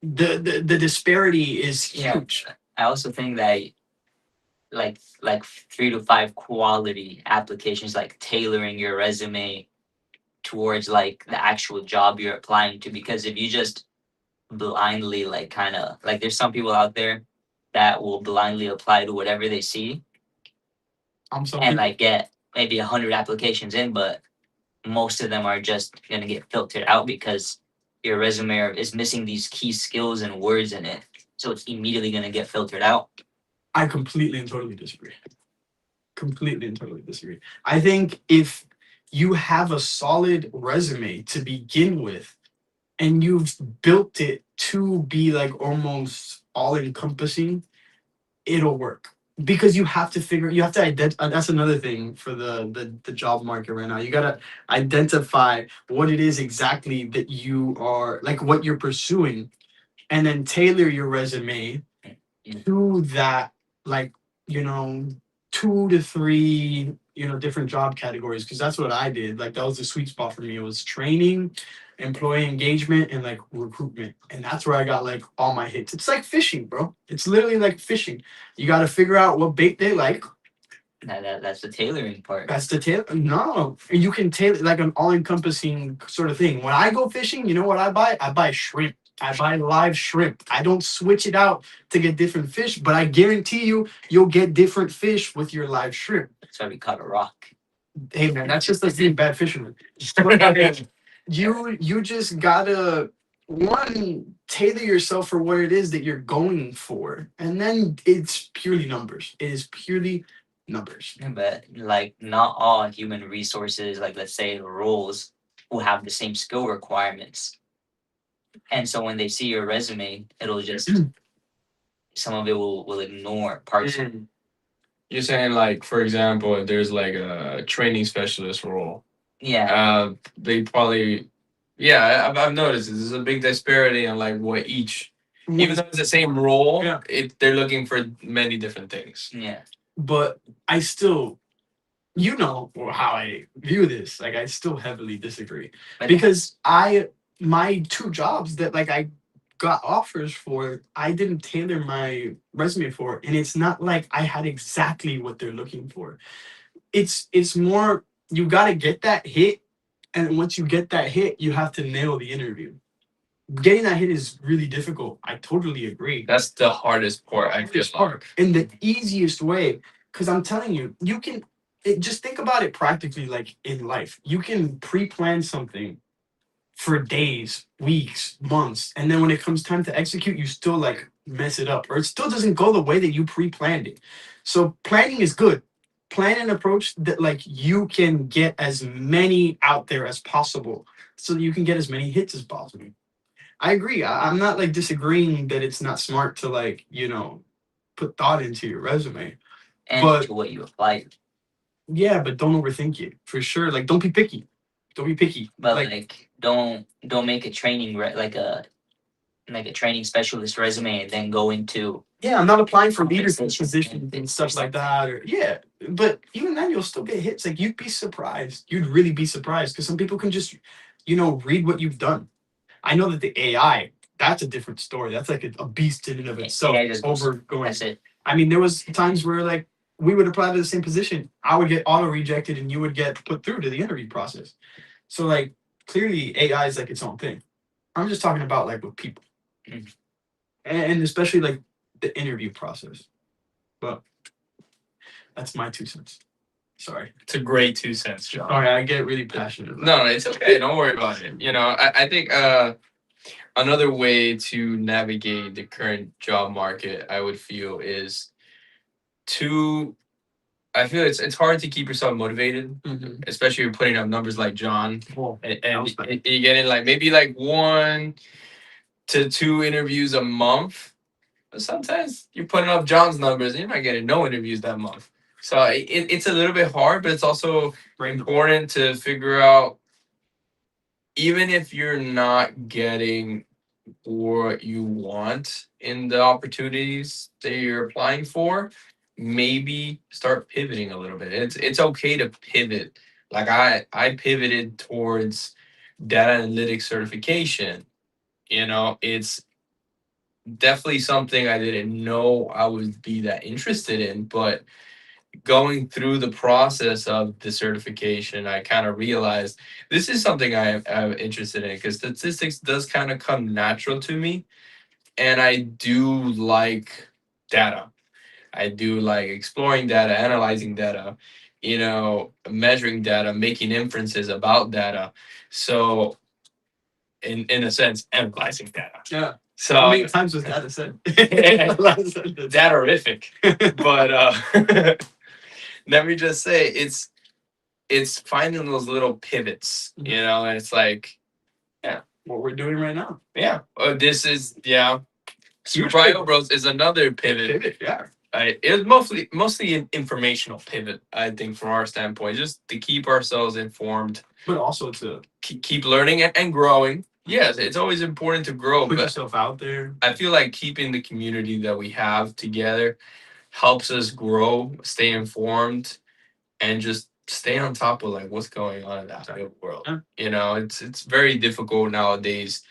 the disparity is yeah. huge. I also think that like 3 to 5 quality applications, like tailoring your resume towards like the actual job you're applying to, because if you just blindly like kind of like there's some people out there that will blindly apply to whatever they see Some and people, like get maybe 100 applications in, but most of them are just gonna get filtered out because your resume is missing these key skills and words in it, so it's immediately gonna get filtered out. I completely and totally disagree. Completely and totally disagree. I think if you have a solid resume to begin with and you've built it to be like almost all encompassing, it'll work. Because you have to identify. That's another thing for the job market right now. You gotta identify what it is exactly that you are like, what you're pursuing, and then tailor your resume to that, like, you know 2 to 3 different job categories, because that's what I did. Like that was the sweet spot for me. It was training, employee engagement, and like recruitment, and that's where I got like all my hits. It's like fishing, bro. It's literally like fishing. You got to figure out what bait they like. That's the tailoring part. That's the tail. No, you can tailor like an all-encompassing sort of thing. When I go fishing, you know what I buy? I buy shrimp. I buy live shrimp. I don't switch it out to get different fish, but I guarantee you'll get different fish with your live shrimp. That's why we caught a rock. Hey man, that's just like being bad fisherman. You just gotta one tailor yourself for what it is that you're going for, and then it's purely numbers. It is purely numbers. But like not all human resources, like let's say roles, will have the same skill requirements. And so when they see your resume, it'll just some of it will ignore parts. You're saying, like, for example, if there's like a training specialist role, Yeah. they probably, yeah, I've noticed this. There's a big disparity on like what each, even though it's the same role, Yeah. they're looking for many different things. Yeah. But I still, how I view this. Like I still heavily disagree But because my 2 jobs that like I got offers for, I didn't tailor my resume for, and it's not like I had exactly what they're looking for. It's more, you got to get that hit, and once you get that hit, you have to nail the interview. Getting that hit is really difficult. I totally agree. That's the hardest part, I feel like. And the easiest way, because I'm telling you, you can just think about it practically, like in life. You can pre-plan something for days, weeks, months, and then when it comes time to execute, you still like mess it up, or it still doesn't go the way that you pre-planned it. So planning is good. Plan an approach that like you can get as many out there as possible, so that you can get as many hits as possible. I agree. I'm not like disagreeing that it's not smart to like put thought into your resume, and but to what you apply. yeah, but don't overthink it for sure. Like don't be picky. Don't be picky. But Like like, don't make a like a training specialist resume and then go into yeah, I'm not applying for leadership compensation positions and benefits or stuff like something. that. Or yeah, but even then, you'll still get hits. Like you'd be surprised. You'd really be surprised because some people can just, read what you've done. I know that the AI, that's a different story. That's like a beast in and of itself. AI just goes. Over going. That's it. I mean, there was times where like we would apply to the same position. I would get auto rejected, and you would get put through to the interview process. So like clearly, AI is like its own thing. I'm just talking about like with people, Mm. and especially like the interview process. But that's my 2 cents. Sorry. It's a great 2 cents, John. Sorry, I get really passionate. About No, it's okay. Don't worry about it. I think another way to navigate the current job market, I would feel, is to I feel it's hard to keep yourself motivated, especially if you're putting up numbers like John, Well, and you're getting like maybe like 1 to 2 interviews a month. But sometimes you're putting up John's numbers and you're not getting no interviews that month. So it's a little bit hard, but it's also important to figure out, even if you're not getting what you want in the opportunities that you're applying for, maybe start pivoting a little bit. It's okay to pivot. Like I pivoted towards data analytics certification. It's definitely something I didn't know I would be that interested in, but going through the process of the certification, I kind of realized this is something I'm interested in, because statistics does kind of come natural to me, and I do like data. I do like exploring data, analyzing data, measuring data, making inferences about data. So, in a sense, analyzing data. Yeah. So how many times was that said? Datarific. But let me just say, it's finding those little pivots, and it's like, yeah, what we're doing right now. yeah. This is Super IO Bros is another pivot. Yeah. It was mostly an informational pivot, I think, from our standpoint, just to keep ourselves informed, but also to keep learning and growing. Yes, it's always important to grow, put but yourself out there. I feel like keeping the community that we have together helps us grow, stay informed, and just stay on top of like what's going on in the real world. Yeah. It's very difficult nowadays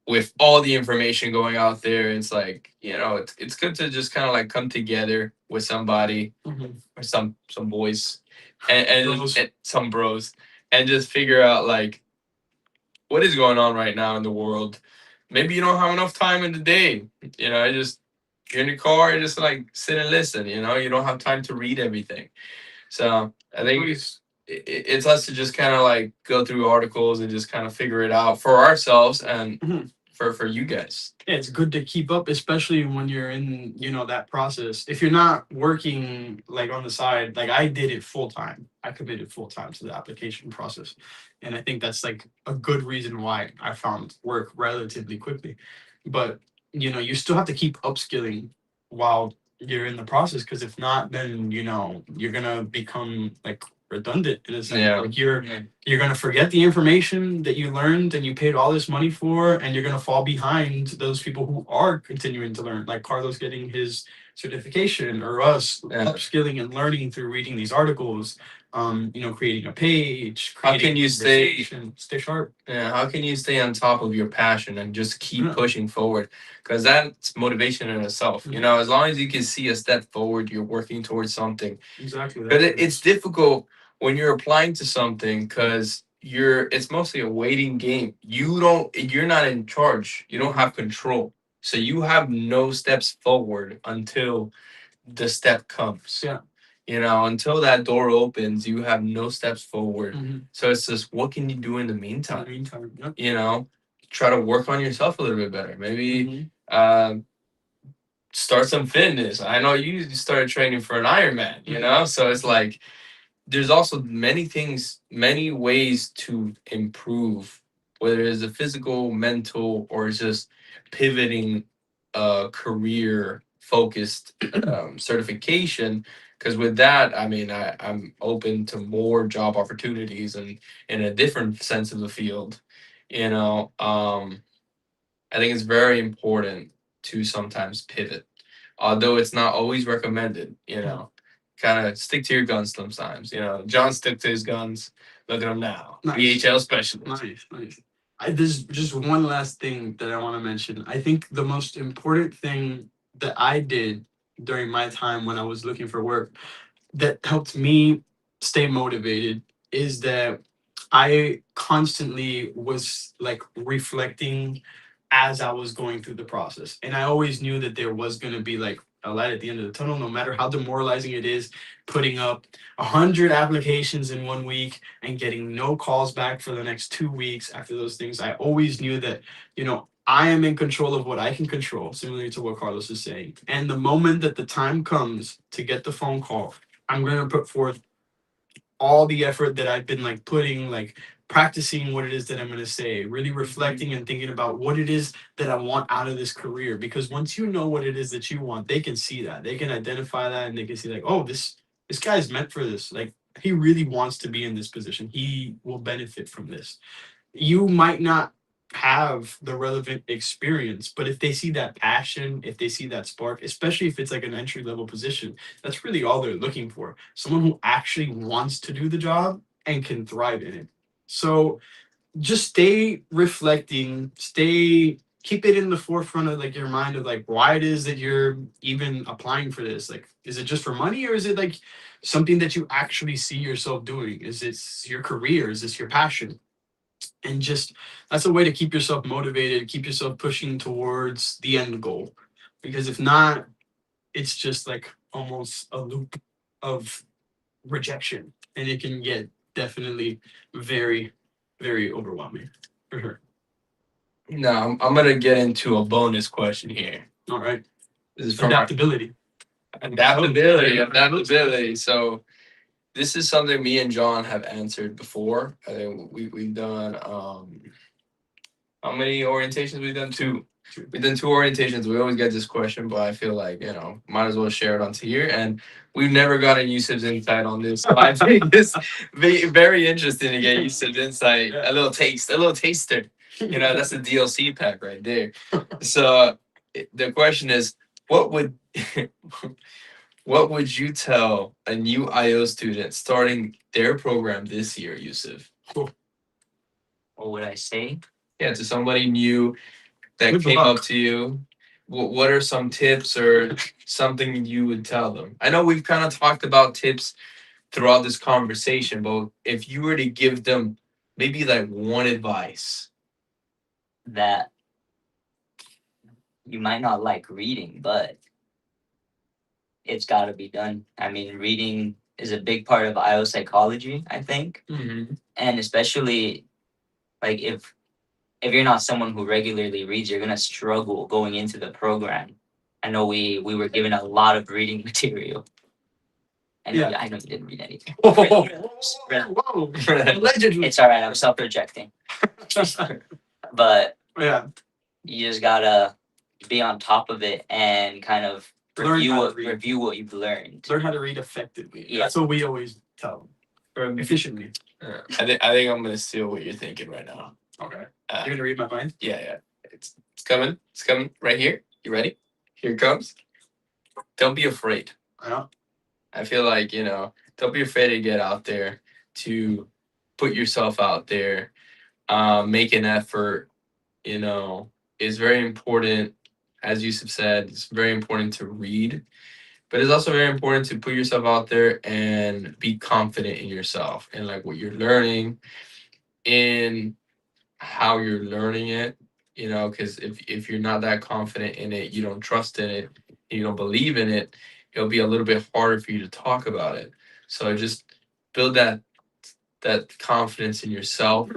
with all the information going out there. It's like, it's good to just kind of like come together with somebody, or some boys, and some bros, and just figure out like what is going on right now in the world. Maybe you don't have enough time in the day. Just you're in the car, you just like sit and listen. You don't have time to read everything. So I think it's us to just kind of like go through articles and just kind of figure it out for ourselves and for you guys. Yeah, it's good to keep up, especially when you're in, that process. If you're not working like on the side, like I did it full time. I committed full time to the application process. And I think that's like a good reason why I found work relatively quickly. But, you still have to keep upskilling while you're in the process, because if not, then, you're gonna become like redundant in a sense. Yeah. Like you're gonna forget the information that you learned and you paid all this money for, and you're gonna fall behind those people who are continuing to learn, like Carlos getting his certification, or us upskilling and learning through reading these articles, creating a page, How can you stay sharp? Yeah, how can you stay on top of your passion and just keep pushing forward? Because that's motivation in itself. As long as you can see a step forward, you're working towards something. Exactly. But it's difficult when you're applying to something, because it's mostly a waiting game. You're not in charge. You don't have control. So you have no steps forward until the step comes. Yeah. Until that door opens, you have no steps forward. Mm-hmm. So it's just, what can you do in the In the meantime? meantime, yep. Try to work on yourself a little bit better. Maybe Mm-hmm. start some fitness. I know you started training for an Ironman, so it's like there's also many things, many ways to improve, whether it's a physical, mental, or it's just pivoting a career focused certification. Because with that, I mean, I'm open to more job opportunities and in a different sense of the field. You know, I think it's very important to sometimes pivot, although it's not always recommended. Kind of stick to your guns sometimes. John stick to his guns. Look at him now, Nice. BHL specialist. Nice, nice. There's just one last thing that I want to mention. I think the most important thing that I did during my time when I was looking for work that helped me stay motivated is that I constantly was like reflecting as I was going through the process. And I always knew that there was going to be like a light at the end of the tunnel, no matter how demoralizing it is, putting up 100 applications in 1 week and getting no calls back for the next 2 weeks after those things. I always knew that, I am in control of what I can control, similarly to what Carlos is saying. And the moment that the time comes to get the phone call, I'm going to put forth all the effort that I've been like putting, like practicing what it is that I'm going to say, really reflecting and thinking about what it is that I want out of this career. Because once you know what it is that you want, they can see that, they can identify that, and they can see like, oh, this guy's meant for this. Like he really wants to be in this position. He will benefit from this. You might not have the relevant experience, but if they see that passion, if they see that spark, especially if it's like an entry level position, that's really all they're looking for. Someone who actually wants to do the job and can thrive in it. So just stay reflecting, keep it in the forefront of like your mind of like why it is that you're even applying for this. Like, is it just for money, or is it like something that you actually see yourself doing? Is it your career? Is this your passion? And just that's a way to keep yourself motivated, keep yourself pushing towards the end goal. Because if not, it's just like almost a loop of rejection, and it can get definitely very, very overwhelming for sure. Now, I'm gonna get into a bonus question here. All right, This is from adaptability. adaptability. So this is something me and John have answered before. I think we've done how many orientations we've done? Two. We've done two orientations. We always get this question, but I feel like, might as well share it onto here. And we've never gotten Yusuf's insight on this. So I think this very interesting to get Yusuf's insight, a little taste, a little taster. That's the DLC pack right there. So the question is, what would what would you tell a new IO student starting their program this year, Yusuf? What would I say? Yeah, to somebody new that Good came up luck. to you, what are some tips or something you would tell them? I know we've kind of talked about tips throughout this conversation, but if you were to give them maybe like one advice. That you might not like reading, but it's got to be done. I mean, reading is a big part of IO psychology, I think, Mm-hmm. and especially like if you're not someone who regularly reads, you're gonna struggle going into the program. I know we were given a lot of reading material. Yeah. I know you didn't read anything. Whoa. Allegedly. It's all right. I'm self-projecting, but Yeah. you just gotta be on top of it and kind of Learn how to read. review what you've learned. Learn how to read effectively. Yeah. That's what we always tell them. Efficiently. I think I'm gonna steal what you're thinking right now. Okay. You're gonna read my mind? Yeah. It's coming. It's coming right here. You ready? Here it comes. Don't be afraid. Yeah. I feel like, don't be afraid to get out there, to put yourself out there, make an effort, is very important. As Yusuf said, it's very important to read, but it's also very important to put yourself out there and be confident in yourself and like what you're learning, in how you're learning it, because if you're not that confident in it, you don't trust in it, you don't believe in it, it'll be a little bit harder for you to talk about it. So just build that confidence in yourself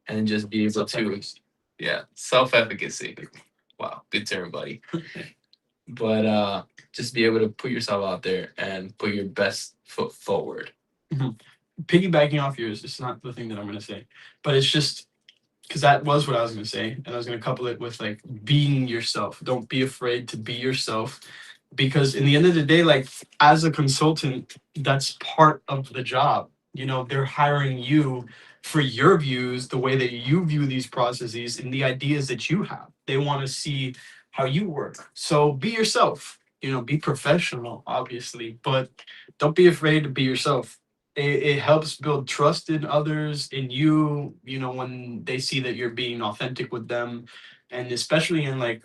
and just be able to, yeah, self-efficacy. Wow, good term, buddy. But just be able to put yourself out there and put your best foot forward. Mhm. Piggybacking off yours, it's not the thing that I'm going to say, but it's just because that was what I was going to say. And I was going to couple it with like being yourself. Don't be afraid to be yourself. Because in the end of the day, like as a consultant, that's part of the job. You know, they're hiring you for your views, the way that you view these processes and the ideas that you have. They want to see how you work. So be yourself, you know, be professional, obviously, but don't be afraid to be yourself. It helps build trust in others, in you, you know, when they see that you're being authentic with them. And especially in like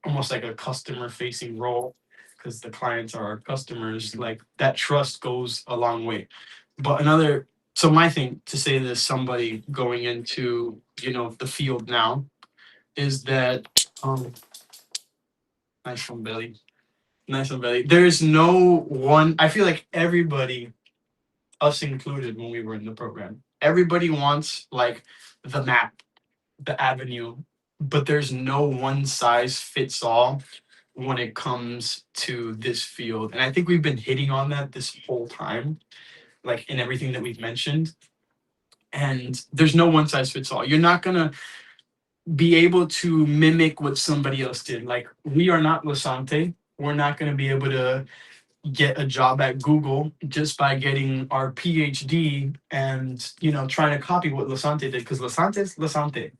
almost like a customer facing role, because the clients are our customers, like that trust goes a long way. But another, so my thing to say to somebody going into, you know, the field now is that, nice one, Billy. Nice one, Billy. There's no one, I feel like everybody, us included when we were in the program, everybody wants like the map, the avenue, but there's no one size fits all when it comes to this field. And I think we've been hitting on that this whole time, like in everything that we've mentioned. And there's no one size fits all. You're not gonna be able to mimic what somebody else did. Like we are not Lasante. We're not gonna be able to get a job at Google just by getting our PhD and you know trying to copy what Lasante did because Lasante's Lasante.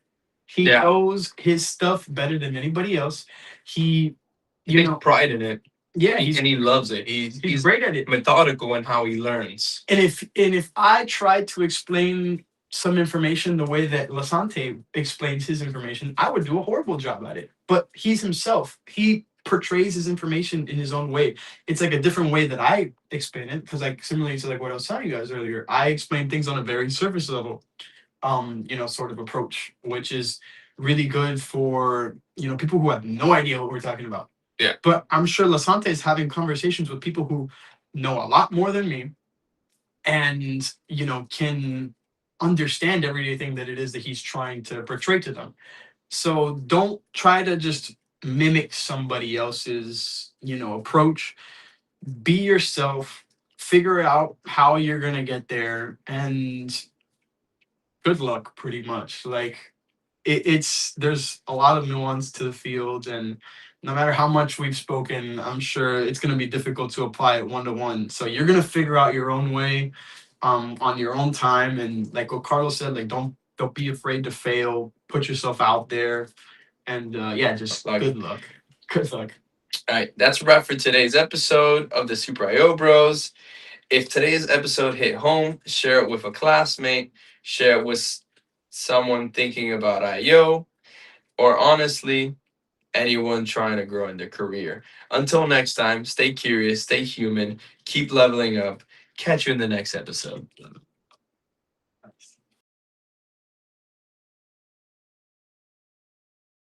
He Yeah. knows his stuff better than anybody else. He, He you takes know, pride in it. yeah, And he loves it. He's great at it. methodical in how he learns. And if I tried to explain some information the way that Lasante explains his information, I would do a horrible job at it. But he's himself. He portrays his information in his own way. It's like a different way that I explain it because like similarly to like what I was telling you guys earlier, I explain things on a very surface level you know, sort of approach, which is really good for, you know, people who have no idea what we're talking about. Yeah. But I'm sure Lasante is having conversations with people who know a lot more than me and, you know, can understand everything that it is that he's trying to portray to them. So don't try to just mimic somebody else's, you know, approach. Be yourself, figure out how you're going to get there and good luck pretty much. Like it's there's a lot of nuance to the field and no matter how much we've spoken I'm sure it's going to be difficult to apply it one to one so you're going to figure out your own way on your own time and like what Carlos said like don't be afraid to fail put yourself out there and yeah just good luck. Good luck. All right, that's a wrap for today's episode of the Super IO Bros. If today's episode hit home, share it with a classmate, share it with someone thinking about IO, or honestly, anyone trying to grow in their career. Until next time, stay curious, stay human, keep leveling up. Catch you in the next episode.